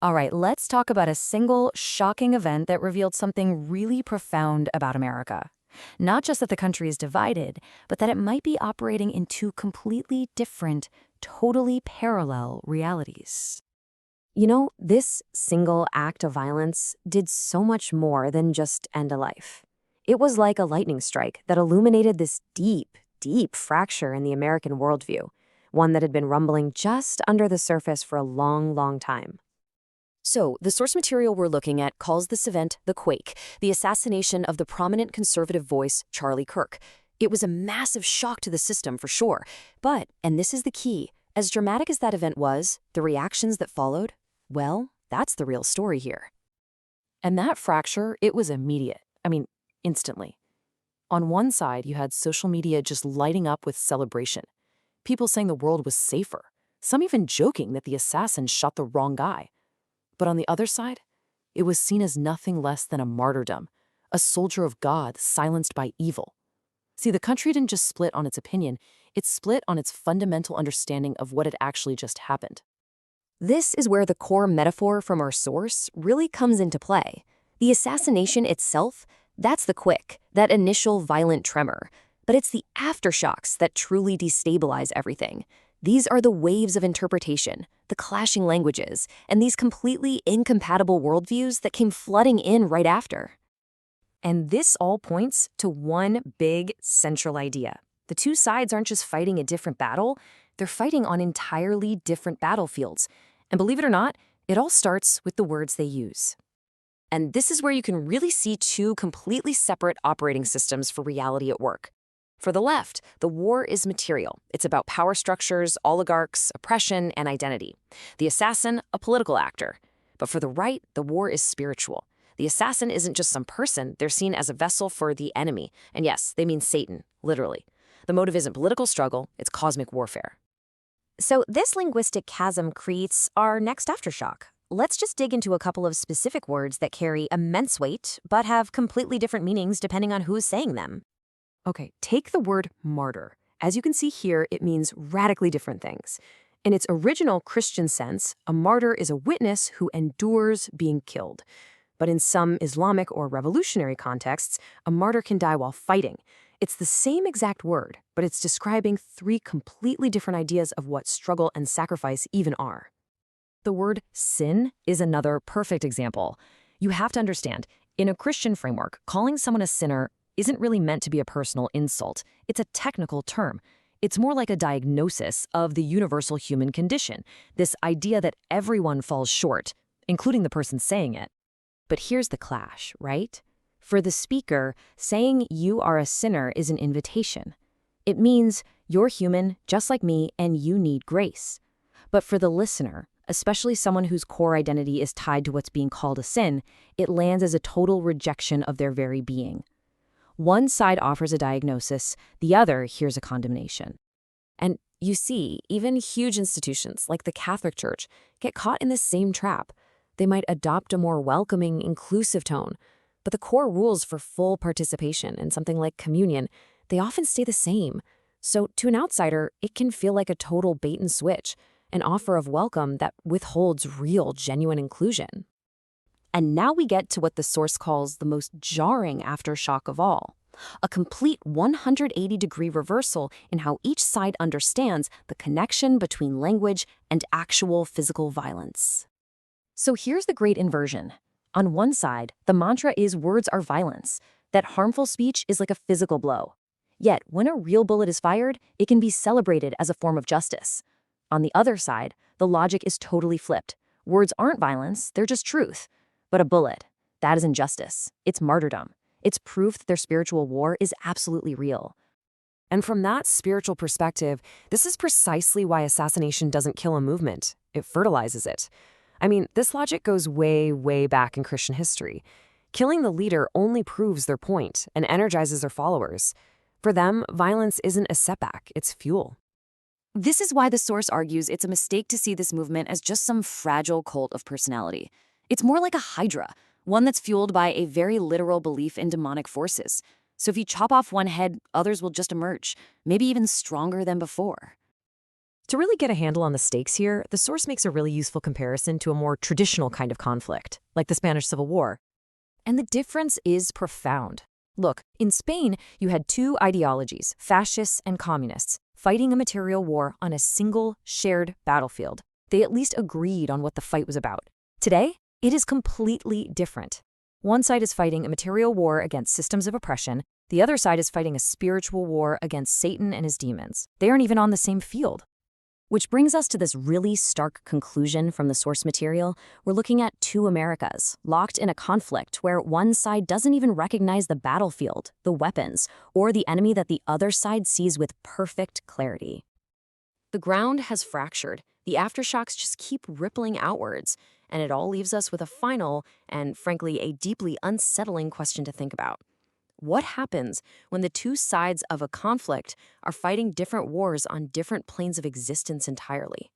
All right, let's talk about a single, shocking event that revealed something really profound about America. Not just that the country is divided, but that it might be operating in two completely different, totally parallel realities. This single act of violence did so much more than just end a life. It was like a lightning strike that illuminated this deep, deep fracture in the American worldview, one that had been rumbling just under the surface for a long, long time. So, the source material we're looking at calls this event the Quake, the assassination of the prominent conservative voice Charlie Kirk. It was a massive shock to the system for sure. But, and this is the key, as dramatic as that event was, the reactions that followed, well, that's the real story here. And that fracture, it was immediate. I mean, instantly. On one side, you had social media just lighting up with celebration. People saying the world was safer. Some even joking that the assassin shot the wrong guy. But on the other side, it was seen as nothing less than a martyrdom, a soldier of God silenced by evil. See, the country didn't just split on its opinion, it split on its fundamental understanding of what had actually just happened. This is where the core metaphor from our source really comes into play. The assassination itself, that's the quick, that initial violent tremor. But it's the aftershocks that truly destabilize everything. These are the waves of interpretation, the clashing languages, and these completely incompatible worldviews that came flooding in right after. And this all points to one big central idea. The two sides aren't just fighting a different battle, they're fighting on entirely different battlefields. And believe it or not, it all starts with the words they use. And this is where you can really see two completely separate operating systems for reality at work. For the left, the war is material. It's about power structures, oligarchs, oppression, and identity. The assassin, a political actor. But for the right, the war is spiritual. The assassin isn't just some person, they're seen as a vessel for the enemy. And yes, they mean Satan, literally. The motive isn't political struggle, it's cosmic warfare. So this linguistic chasm creates our next aftershock. Let's just dig into a couple of specific words that carry immense weight, but have completely different meanings depending on who's saying them. Okay, take the word martyr. As you can see here, it means radically different things. In its original Christian sense, a martyr is a witness who endures being killed. But in some Islamic or revolutionary contexts, a martyr can die while fighting. It's the same exact word, but it's describing three completely different ideas of what struggle and sacrifice even are. The word sin is another perfect example. You have to understand, in a Christian framework, calling someone a sinner isn't really meant to be a personal insult. It's a technical term. It's more like a diagnosis of the universal human condition, this idea that everyone falls short, including the person saying it. But here's the clash, right? For the speaker, saying you are a sinner is an invitation. It means you're human, just like me, and you need grace. But for the listener, especially someone whose core identity is tied to what's being called a sin, it lands as a total rejection of their very being. One side offers a diagnosis, the other hears a condemnation. And you see, even huge institutions like the Catholic Church get caught in this same trap. They might adopt a more welcoming, inclusive tone, but the core rules for full participation in something like communion, they often stay the same. So to an outsider, it can feel like a total bait and switch, an offer of welcome that withholds real, genuine inclusion. And now we get to what the source calls the most jarring aftershock of all, a complete 180-degree reversal in how each side understands the connection between language and actual physical violence. So here's the great inversion. On one side, the mantra is words are violence, that harmful speech is like a physical blow. Yet, when a real bullet is fired, it can be celebrated as a form of justice. On the other side, the logic is totally flipped. Words aren't violence, they're just truth. But a bullet, that is injustice. It's martyrdom. It's proof that their spiritual war is absolutely real. And from that spiritual perspective, this is precisely why assassination doesn't kill a movement. It fertilizes it. I mean, this logic goes way, way back in Christian history. Killing the leader only proves their point and energizes their followers. For them, violence isn't a setback, it's fuel. This is why the source argues it's a mistake to see this movement as just some fragile cult of personality. It's more like a hydra, one that's fueled by a very literal belief in demonic forces. So if you chop off one head, others will just emerge, maybe even stronger than before. To really get a handle on the stakes here, the source makes a really useful comparison to a more traditional kind of conflict, like the Spanish Civil War. And the difference is profound. Look, in Spain, you had two ideologies, fascists and communists, fighting a material war on a single, shared battlefield. They at least agreed on what the fight was about. Today, it is completely different. One side is fighting a material war against systems of oppression. The other side is fighting a spiritual war against Satan and his demons. They aren't even on the same field. Which brings us to this really stark conclusion from the source material. We're looking at two Americas, locked in a conflict where one side doesn't even recognize the battlefield, the weapons, or the enemy that the other side sees with perfect clarity. The ground has fractured. The aftershocks just keep rippling outwards, and it all leaves us with a final and, frankly, a deeply unsettling question to think about. What happens when the two sides of a conflict are fighting different wars on different planes of existence entirely?